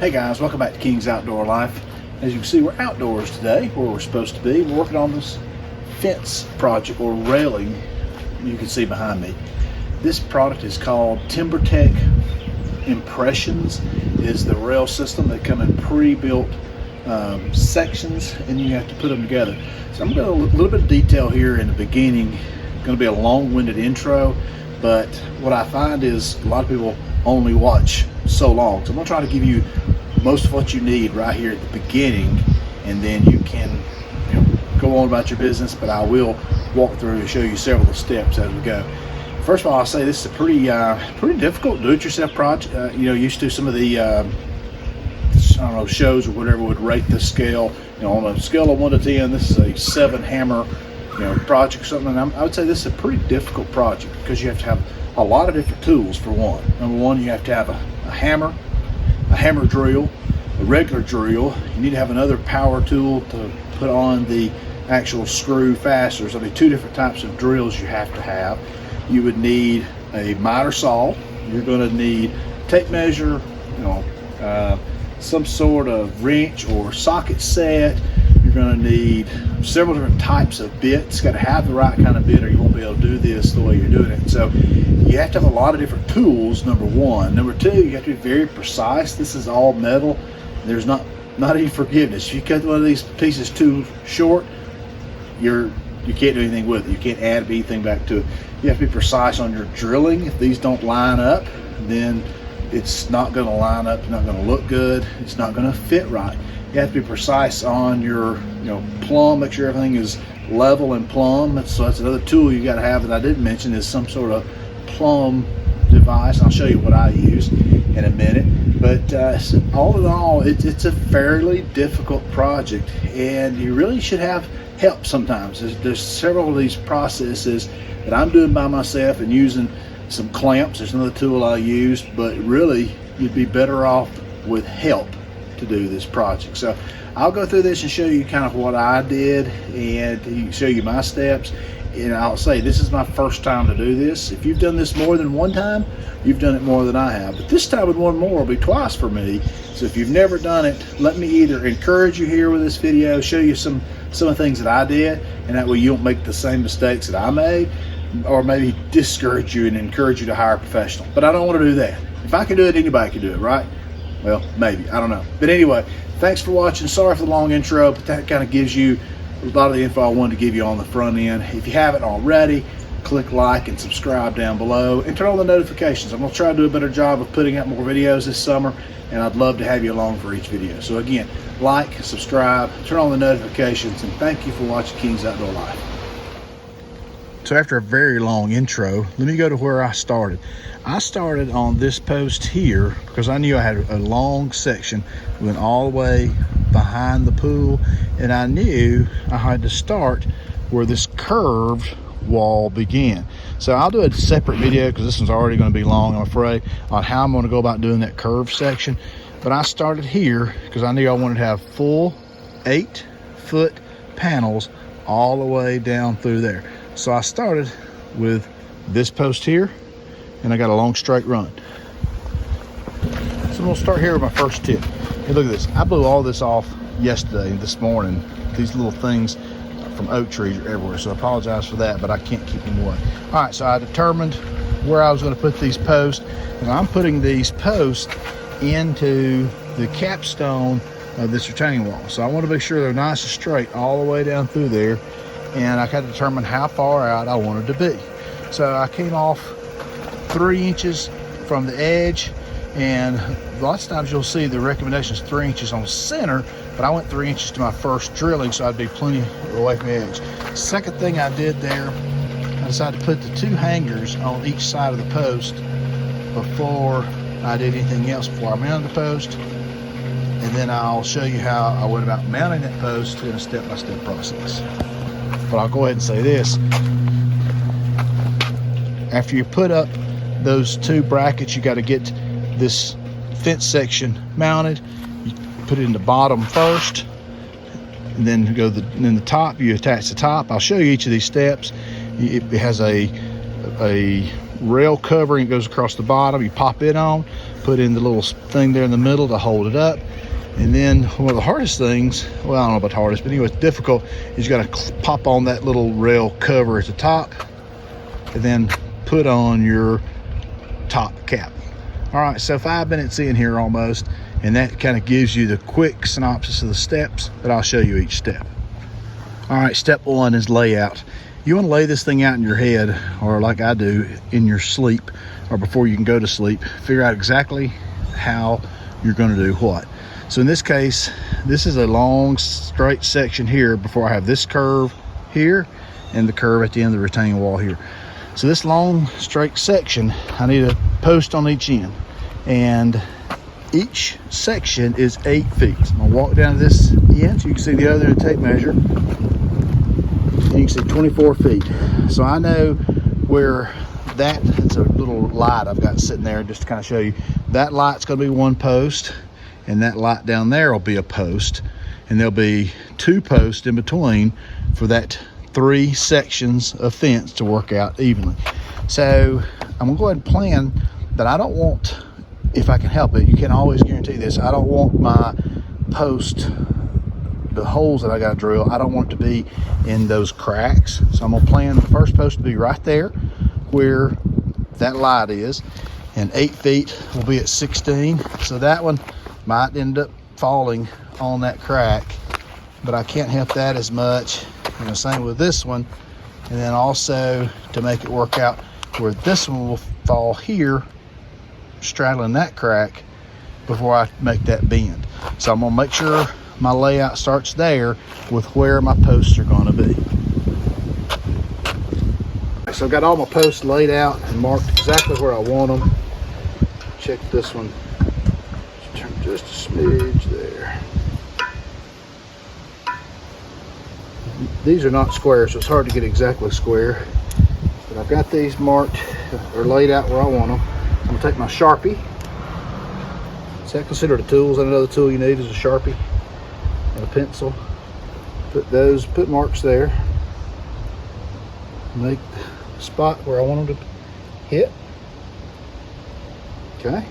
Hey guys, welcome back to King's Outdoor Life. As you can see, we're outdoors today where we're supposed to be. We're working on this fence project or railing you can see behind me. This product is called TimberTech Impressions. It is the rail system that come in pre-built sections and you have to put them together. So I'm going to a little bit of detail here in the beginning. It's going to be a long-winded intro, but what I find is a lot of people only watch so long. So I'm going to try to give you most of what you need right here at the beginning, and then you can go on about your business, but I will walk through and show you several of the steps as we go. First of all, I'll say this is a pretty difficult do-it-yourself project. Used to some of the I don't know, shows or whatever would rate the scale. On a scale of 1 to 10, this is a 7 hammer project or something. And I would say this is a pretty difficult project because you have to have a lot of different tools. For one, number one, you have to have a hammer, a hammer drill, a regular drill. You need to have another power tool to put on the actual screw fasteners. There'll be 2 different types of drills you have to have. You would need a miter saw. You're going to need tape measure, some sort of wrench or socket set. You're going to need several different types of bits. Got to have the right kind of bit or you won't be able to do this the way you're doing it. So you have to have a lot of different tools, number one. Number two, you have to be very precise. This is all metal. There's not any forgiveness. If you cut one of these pieces too short, you can't do anything with it. You can't add anything back to it. You have to be precise on your drilling. If these don't line up, then it's not going to line up. It's not going to look good. It's not going to fit right. You have to be precise on your plumb. Make sure everything is level and plumb. So that's another tool you got to have that I didn't mention, is some sort of plumb device. I'll show you what I use in a minute. But all in all, it's a fairly difficult project, and you really should have help sometimes. There's several of these processes that I'm doing by myself and using some clamps. There's another tool I use, but really you'd be better off with help to do this project. So I'll go through this and show you kind of what I did and show you my steps. And I'll say this is my first time to do this. If you've done this more than one time, you've done it more than I have. But this time with one more will be twice for me. So if you've never done it, let me either encourage you here with this video, show you some of the things that I did, and that way you don't make the same mistakes that I made, or maybe discourage you and encourage you to hire a professional. But I don't want to do that. If I can do it, anybody can do it, right? Well, maybe, I don't know. But anyway, thanks for watching. Sorry for the long intro, but that kind of gives you a lot of the info I wanted to give you on the front end. If you haven't already, click like and subscribe down below and turn on the notifications. I'm going to try to do a better job of putting out more videos this summer, and I'd love to have you along for each video. So again, like, subscribe, turn on the notifications, and thank you for watching King's Outdoor Life. So after a very long intro, let me go to where I started. I started on this post here because I knew I had a long section, went all the way behind the pool, and I knew I had to start where this curved wall began. So I'll do a separate video because this one's already going to be long, I'm afraid, on how I'm going to go about doing that curved section. But I started here because I knew I wanted to have full 8-foot panels all the way down through there. So I started with this post here, and I got a long straight run. So I'm gonna start here with my first tip. Hey, look at this. I blew all this off yesterday and this morning. These little things from oak trees are everywhere, so I apologize for that, but I can't keep them away. All right, so I determined where I was gonna put these posts, and I'm putting these posts into the capstone of this retaining wall. So I want to make sure they're nice and straight all the way down through there, and I had to determine how far out I wanted to be. So I came off 3 inches from the edge, and lots of times you'll see the recommendation is 3 inches on center, but I went 3 inches to my first drilling, so I'd be plenty away from the edge. Second thing I did there, I decided to put the 2 hangers on each side of the post before I did anything else, before I mounted the post. And then I'll show you how I went about mounting that post in a step-by-step process. But I'll go ahead and say this. After you put up those 2 brackets, you got to get this fence section mounted. You put it in the bottom first, and then then the top, you attach the top. I'll show you each of these steps. It has a rail covering. It goes across the bottom. You pop it on, put in the little thing there in the middle to hold it up. And then one of the hardest things, well, I don't know about the hardest, but anyway, it's difficult, is you got to pop on that little rail cover at the top and then put on your top cap. All right, so 5 minutes in here almost, and that kind of gives you the quick synopsis of the steps, but I'll show you each step. All right, step 1 is layout. You want to lay this thing out in your head, or like I do, in your sleep, or before you can go to sleep. Figure out exactly how you're going to do what. So in this case, this is a long straight section here before I have this curve here and the curve at the end of the retaining wall here. So this long straight section, I need a post on each end, and each section is 8 feet. So I'm gonna walk down to this end so you can see the other tape measure, and you can see 24 feet. So I know where it's a little light I've got sitting there just to kind of show you. That light's gonna be one post, and that light down there will be a post, and there'll be 2 posts in between for that 3 sections of fence to work out evenly. So I'm gonna go ahead and plan that I don't want, if I can help it, you can't always guarantee this, I don't want my post, the holes that I got to drill, I don't want it to be in those cracks. So I'm gonna plan the first post to be right there where that light is, and 8 feet will be at 16. So that one might end up falling on that crack, but I can't help that as much. You know, same with this one. And then also to make it work out where this one will fall here, straddling that crack before I make that bend. So I'm gonna make sure my layout starts there with where my posts are gonna be. So I've got all my posts laid out and marked exactly where I want them. Check this one. Turn just a smidge there. These are not square, so it's hard to get exactly square. But I've got these marked or laid out where I want them. I'm gonna take my Sharpie. Is that considered a tool? Is that another tool you need, is a Sharpie and a pencil? Put marks there. Make the spot where I want them to hit. Okay.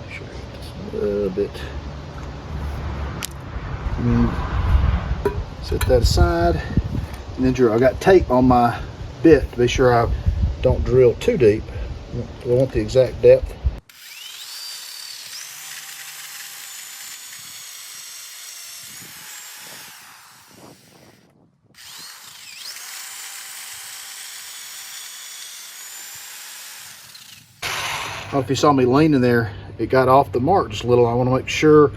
Make sure I get this a little bit. Set that aside, and then drill. I got tape on my bit to be sure I don't drill too deep. I want the exact depth. Well, if you saw me leaning there, it got off the mark just a little. I want to make sure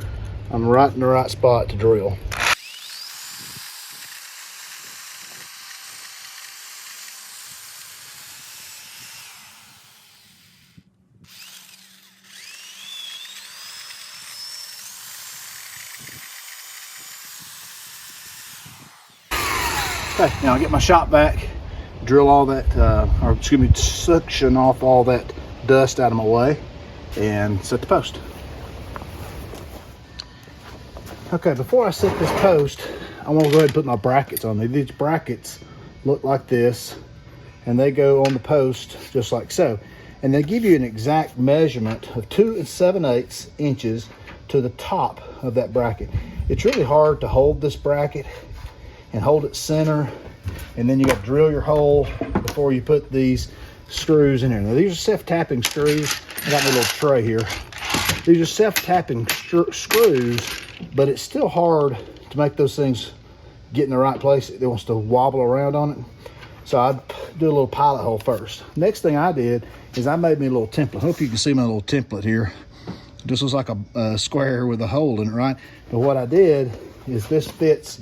I'm right in the right spot to drill. Okay, now I get my shop vac, drill all that, or excuse me, suction off all that dust out of my way, and set the post. Okay, before I set this post, I want to go ahead and put my brackets on there. These brackets look like this, and they go on the post just like so. And they give you an exact measurement of 2 7/8 inches to the top of that bracket. It's really hard to hold this bracket and hold it center, and then you got to drill your hole before you put these screws in there. Now these are self-tapping screws. I got my little tray here. These are self-tapping screws, but it's still hard to make those things get in the right place. It wants to wobble around on it. So I do a little pilot hole first. Next thing I did is I made me a little template. Hope you can see my little template here. This looks like a square with a hole in it, right? But what I did is this fits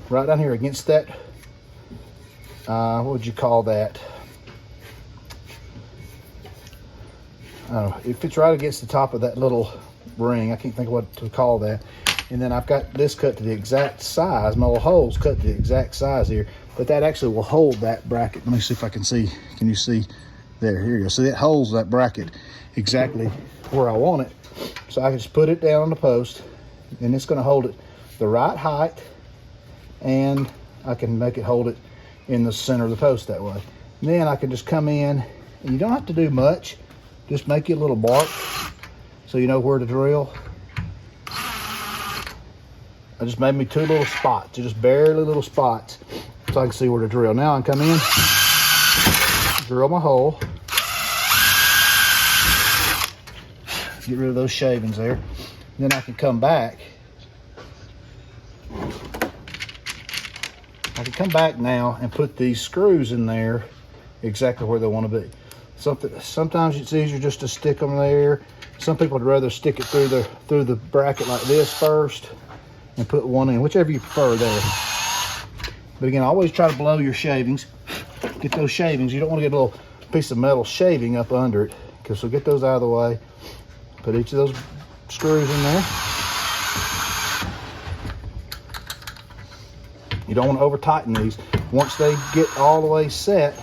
right down here against that, what would you call that? It fits right against the top of that little ring. I can't think of what to call that. And then I've got this cut to the exact size. My little hole's cut to the exact size here, but that actually will hold that bracket. Let me see if I can see. Can you see? There, here you go. So that holds that bracket exactly where I want it. So I can just put it down on the post, and it's gonna hold it the right height, and I can make it hold it in the center of the post that way. And then I can just come in, and you don't have to do much. Just make you a little mark so you know where to drill. I just made me 2 little spots, just barely little spots, so I can see where to drill. Now I can come in, drill my hole, get rid of those shavings there. Then I can come back. I can come back now and put these screws in there exactly where they want to be. Sometimes it's easier just to stick them there. Some people would rather stick it through the bracket like this first and put one in, whichever you prefer there. But again, always try to blow your shavings. Get those shavings. You don't want to get a little piece of metal shaving up under it, so get those out of the way. Put each of those screws in there. You don't want to over tighten these. Once they get all the way set,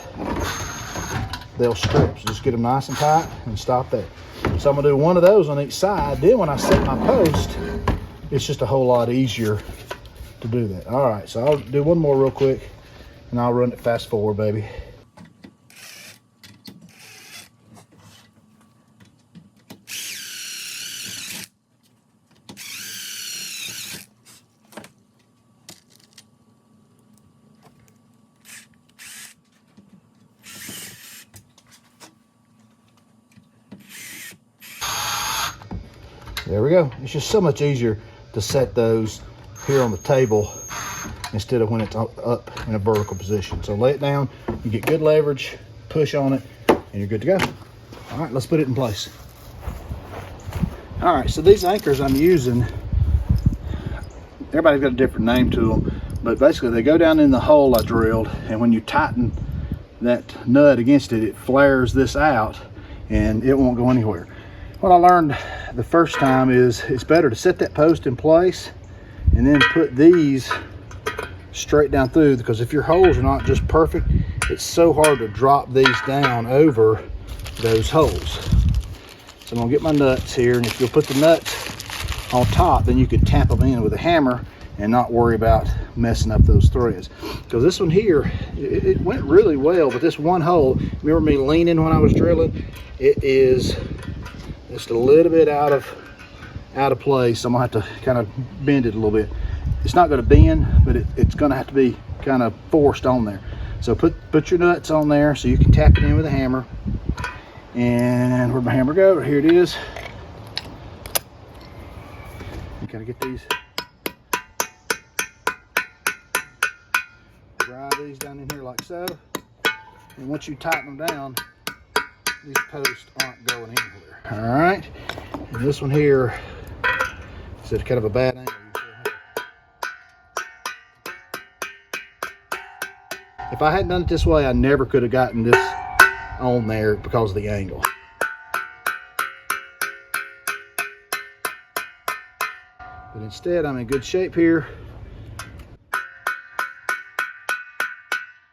they'll strip. So just get them nice and tight and stop there. So I'm gonna do one of those on each side. Then when I set my post, it's just a whole lot easier to do that. All right, so I'll do one more real quick and I'll run it fast forward, baby. There we go. It's just so much easier to set those here on the table instead of when it's up in a vertical position. So lay it down, you get good leverage, push on it, and you're good to go. All right, let's put it in place. All right, so these anchors I'm using, everybody's got a different name to them, but basically they go down in the hole I drilled, and when you tighten that nut against it, it flares this out and it won't go anywhere. What I learned the first time is it's better to set that post in place and then put these straight down through, because if your holes are not just perfect, it's so hard to drop these down over those holes. So I'm gonna get my nuts here, and if you'll put the nuts on top, then you can tap them in with a hammer and not worry about messing up those threads. Because this one here, it went really well, but this one hole, remember me leaning when I was drilling? It is just a little bit out of place. I'm gonna have to kind of bend it a little bit. It's not gonna bend, but it's gonna have to be kind of forced on there. So put your nuts on there so you can tap it in with a hammer. And where'd my hammer go? Here it is. You gotta get these, drive these down in here like so. And once you tighten them down, these posts aren't going anywhere. All right, and this one here is at kind of a bad angle. If I hadn't done it this way, I never could have gotten this on there because of the angle. But instead, I'm in good shape here.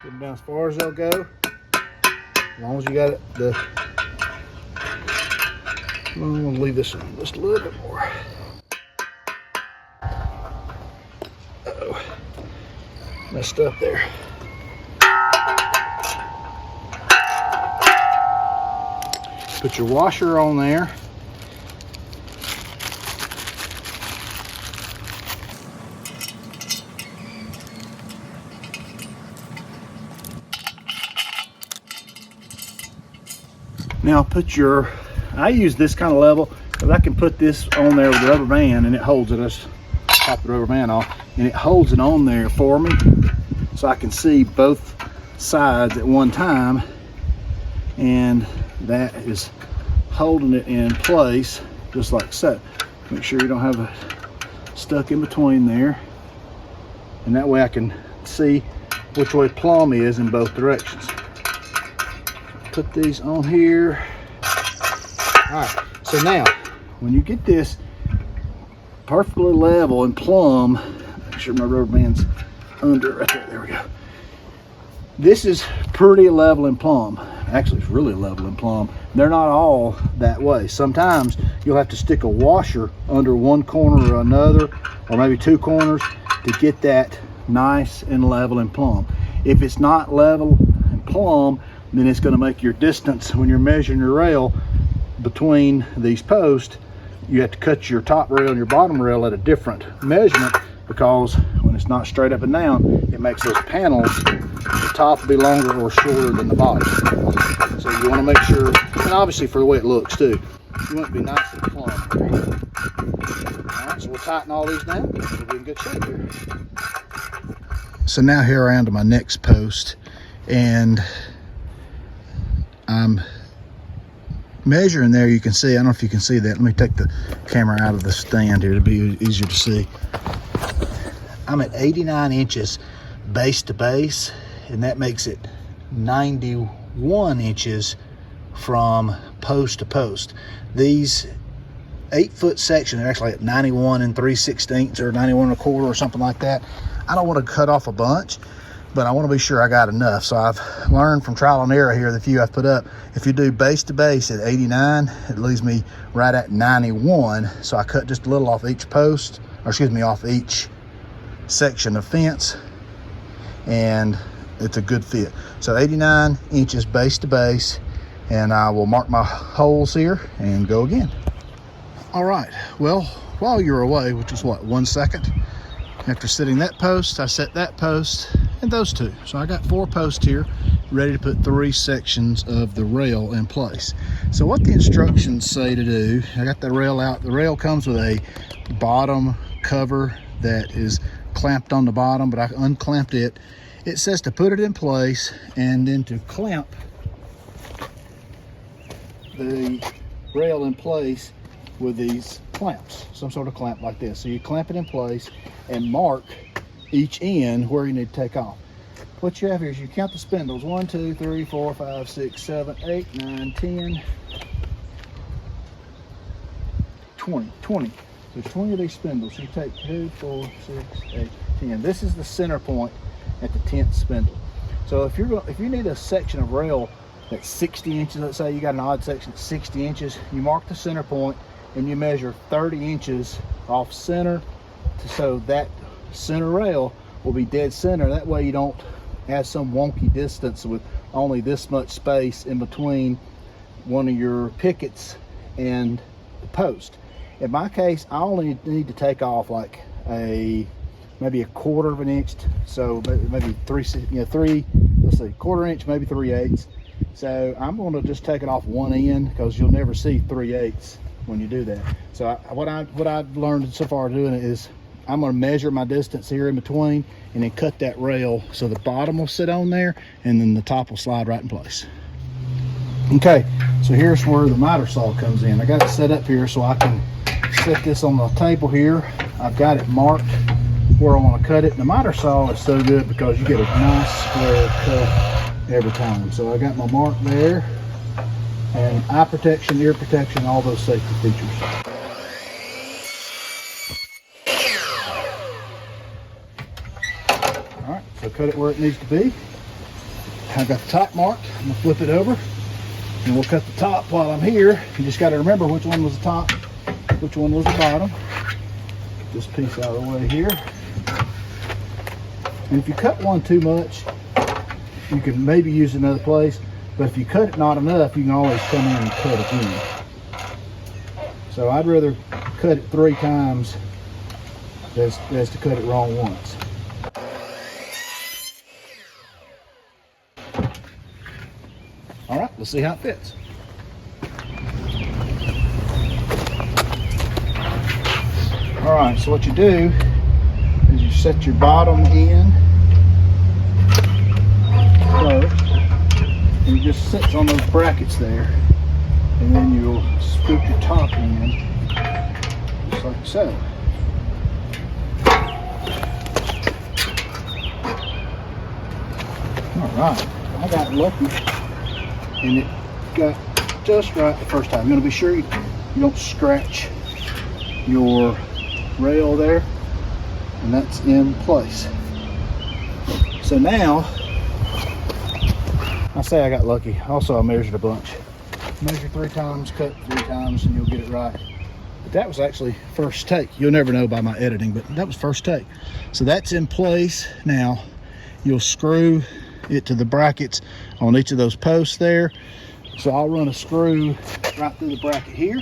Get them down as far as they'll go. As long as you got it, I'm gonna leave this one just a little bit more. Uh-oh, messed up there. Put your washer on there. Now put your, I use this kind of level because I can put this on there with the rubber band and it holds it. I just pop the rubber band off and it holds it on there for me so I can see both sides at one time, and that is holding it in place just like so. Make sure you don't have it stuck in between there, and that way I can see which way plumb is in both directions. Put these on here. All right, so now when you get this perfectly level and plumb, make sure my rubber band's under it right there. There we go. This is pretty level and plumb. Actually, it's really level and plumb. They're not all that way. Sometimes you'll have to stick a washer under one corner or another, or maybe two corners, to get that nice and level and plumb. If it's not level and plumb, then it's going to make your distance when you're measuring your rail between these posts. You have to cut your top rail and your bottom rail at a different measurement, because when it's not straight up and down, it makes those panels, the top will be longer or shorter than the bottom. So you want to make sure, and obviously for the way it looks too, you want it to be nice and plumb. All right, so we'll tighten all these down. We'll be in good shape here. So now here I am to my next post, and I'm measuring there. You can see, I don't know if you can see that. Let me take the camera out of the stand here to be easier to see. I'm at 89 inches base to base, and that makes it 91 inches from post to post. These 8-foot sections are actually at 91 3/16 or 91 1/4 or something like that. I don't want to cut off a bunch, but I want to be sure I got enough. So I've learned from trial and error here, the few I've put up, if you do base to base at 89, it leaves me right at 91. So I cut just a little off each post, or excuse me, off each section of fence, and it's a good fit. So 89 inches base to base, and I will mark my holes here and go again. All right, well, while you're away, which was what, 1 second, after setting that post, I set that post and those two. So I got 4 posts here, ready to put 3 sections of the rail in place. So what the instructions say to do, I got the rail out. The rail comes with a bottom cover that is clamped on the bottom, but I unclamped it. It says to put it in place and then to clamp the rail in place with these clamps, some sort of clamp like this. So you clamp it in place and mark each end where you need to take off. What you have here is you count the spindles: 1, 2, 3, 4, 5, 6, 7, 8, 9, 10, 20. There's 20 of these spindles. So you take 2, 4, 6, 8, 10. This is the center point at the 10th spindle. So if you need a section of rail that's 60 inches, let's say you got an odd section at 60 inches, you mark the center point and you measure 30 inches off center, so that center rail will be dead center. That way you don't have some wonky distance with only this much space in between one of your pickets and the post. In my case, I only need to take off like maybe 1/4 of an inch, so maybe let's see, 1/4 inch, maybe 3/8. So I'm going to just take it off one end, because you'll never see 3/8 when you do that. So what I've learned so far doing it is I'm going to measure my distance here in between and then cut that rail so the bottom will sit on there and then the top will slide right in place. Okay, so here's where the miter saw comes in. I got it set up here so I can set this on the table here. I've got it marked where I want to cut it. The miter saw is so good because you get a nice square cut every time. So I got my mark there, and eye protection, ear protection, all those safety features. All right, so cut it where it needs to be. I've got the top marked. I'm gonna flip it over and we'll cut the top while I'm here. You just got to remember which one was the top, which one was the bottom. Get this piece out of the way here. And if you cut one too much, you can maybe use another place, but if you cut it not enough, you can always come in and cut it in. So I'd rather cut it 3 times as to cut it wrong once. All right, let's see how it fits. All right, so what you do is you set your bottom end first, and it just sits on those brackets there, and then you'll scoop your top in just like so. All right, I got lucky and it got just right the first time. I'm going to be sure you don't scratch your rail there, and that's in place. So now, I say I got lucky. Also, I measured a bunch. Measure 3 times, cut 3 times, and you'll get it right. But that was actually first take. You'll never know by my editing, but that was first take. So that's in place. Now, you'll screw it to the brackets on each of those posts there. So I'll run a screw right through the bracket here.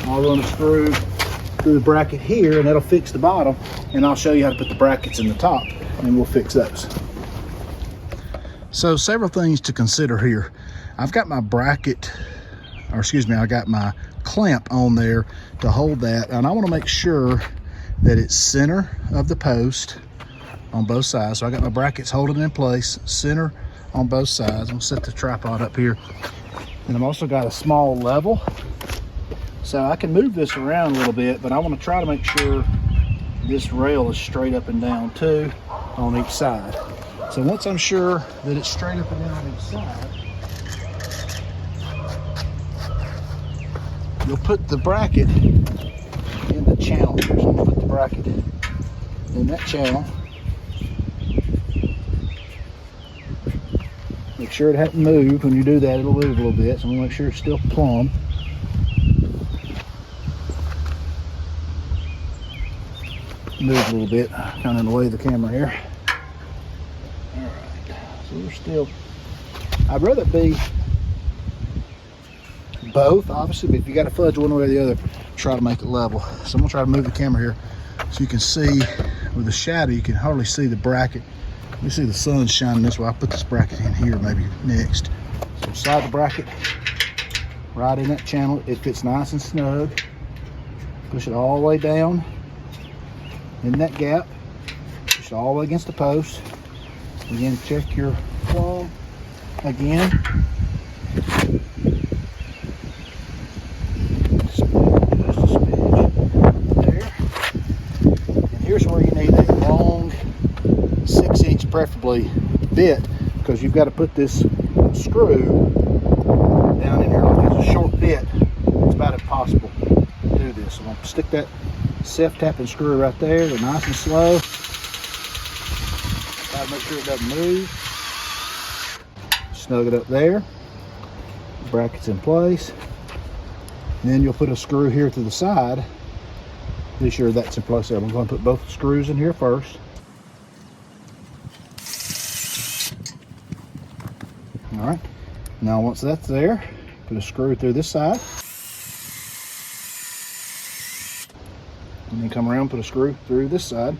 I'll run a screw through the bracket here, and that'll fix the bottom, and I'll show you how to put the brackets in the top, and we'll fix those. So several things to consider here. I've got my bracket, or excuse me, I got my clamp on there to hold that, and I want to make sure that it's center of the post on both sides. So I got my brackets holding in place, center on both sides. I'm gonna set the tripod up here, and I've also got a small level, so I can move this around a little bit, but I want to try to make sure this rail is straight up and down too on each side. So once I'm sure that it's straight up and down on each side, you'll put the bracket in the channel. So I'm gonna put the bracket in that channel. Make sure it hasn't moved. When you do that, it'll move a little bit. So I'm gonna make sure it's still plumb. Move a little bit, kind of in the way of the camera here. All right, so we're still, I'd rather be both, obviously, but if you got to fudge one way or the other, try to make it level. So I'm gonna try to move the camera here so you can see with the shadow, you can hardly see the bracket. You see the sun shining this way. I'll put this bracket in here maybe next. So slide the bracket right in that channel. It fits nice and snug. Push it all the way down in that gap. Push it all the way against the post. Again, check your plumb again. Just a smidge there. And here's where you need a long 6-inch preferably bit, because you've got to put this screw down in here. It's a short bit. It's about impossible to do this. So I'm going to stick that self-tapping screw right there. They're nice and slow. Try to make sure it doesn't move. Snug it up there. The bracket's in place. And then you'll put a screw here to the side. Be sure that's in place there. I'm going to put both screws in here first. All right. Now once that's there, put a screw through this side. And then come around, put a screw through this side.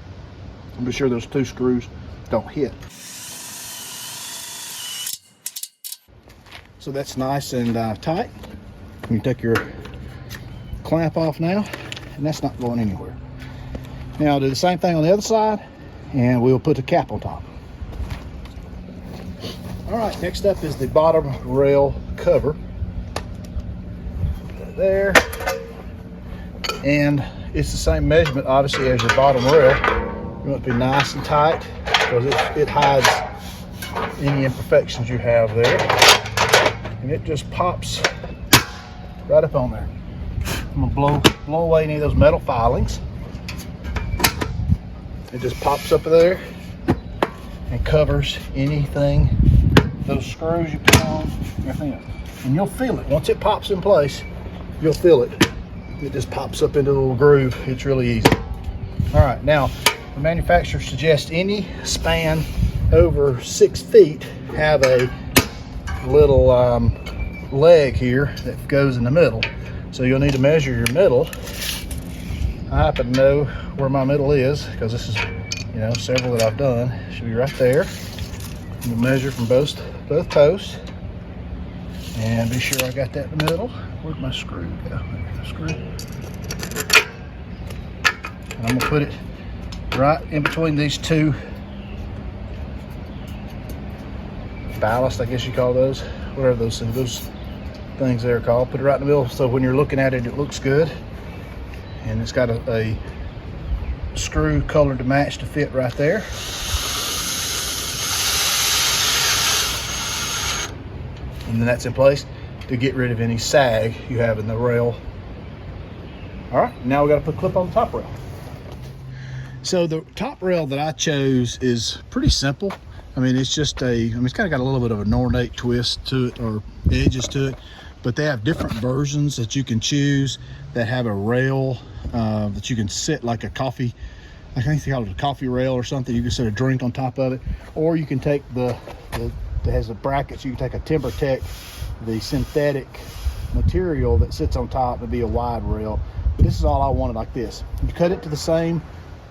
And be sure those two screws don't hit. So that's nice and tight. You can take your clamp off now, and that's not going anywhere. Now I'll do the same thing on the other side, and we'll put a cap on top. All right, next up is the bottom rail cover. Right there. And it's the same measurement, obviously, as your bottom rail. You want it to be nice and tight, because it hides any imperfections you have there. And it just pops right up on there. I'm gonna blow away any of those metal filings. It just pops up there and covers anything, those screws you put on, everything else. And you'll feel it. Once it pops in place, you'll feel it. It just pops up into a little groove. It's really easy. All right, now the manufacturer suggests any span over 6 feet have a little leg here that goes in the middle. So you'll need to measure your middle. I happen to know where my middle is, because this is, several that I've done. It should be right there. We'll measure from both posts, and be sure I got that in the middle. Where'd my screw go? There's the screw. And I'm gonna put it right in between these two ballast, I guess you call those, whatever those things there are called. Put it right in the middle, so when you're looking at it, it looks good. And it's got a screw color to match to fit right there. And then that's in place to get rid of any sag you have in the rail. All right, now we got to put a clip on the top rail. So the top rail that I chose is pretty simple. I mean, it's just it's kind of got a little bit of an ornate twist to it, or edges to it, but they have different versions that you can choose that have a rail that you can sit like a coffee I think they call it a coffee rail or something. You can set a drink on top of it, or you can take that has the brackets. You can take a TimberTech, the synthetic material that sits on top, to be a wide rail. But this is all I wanted, like this. You cut it to the same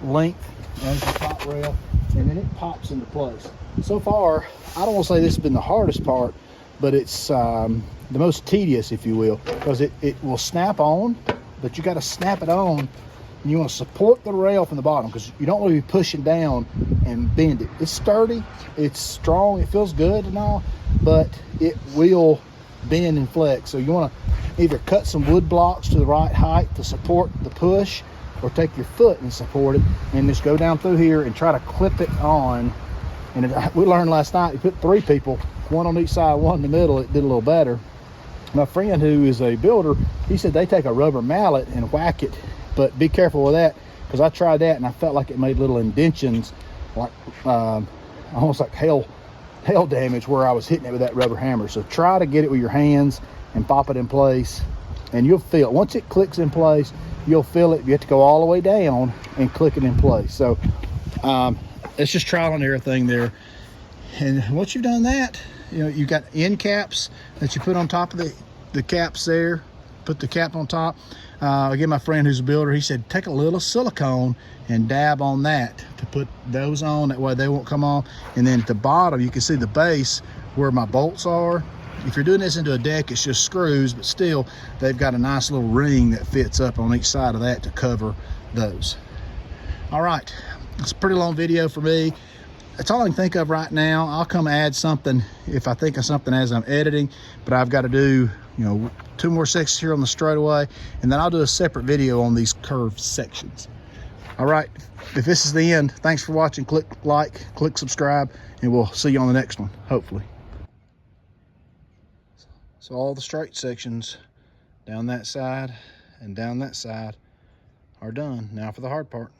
length as the top rail, and then it pops into place. So far, I don't want to say this has been the hardest part, but it's the most tedious, if you will, because it will snap on, but you got to snap it on. And you want to support the rail from the bottom, because you don't want to be pushing down and bend it. It's sturdy, it's strong, it feels good and all, but it will bend and flex. So you want to either cut some wood blocks to the right height to support the push, or take your foot and support it, and just go down through here and try to clip it on. And we learned last night, you put 3 people, 1 on each side, 1 in the middle, it did a little better. My friend who is a builder, he said they take a rubber mallet and whack it, but be careful with that, because I tried that and I felt like it made little indentions, like almost like hail damage where I was hitting it with that rubber hammer. So try to get it with your hands and pop it in place, and you'll feel it. Once it clicks in place, you'll feel it. You have to go all the way down and click it in place. So it's just trial and error thing there. And once you've done that, you know, you've got end caps that you put on top of the caps there. Put the cap on top. Again, my friend who's a builder, he said take a little silicone and dab on that to put those on. That way they won't come off. And then at the bottom, you can see the base where my bolts are. If you're doing this into a deck, it's just screws, but still, they've got a nice little ring that fits up on each side of that to cover those. All right, it's a pretty long video for me. That's all I can think of right now. I'll come add something if I think of something as I'm editing, but I've got to do, you know, 2 more sections here on the straightaway, and then I'll do a separate video on these curved sections. All right, if this is the end, thanks for watching. Click like, click subscribe, and we'll see you on the next one, hopefully. So all the straight sections down that side and down that side are done. Now for the hard part.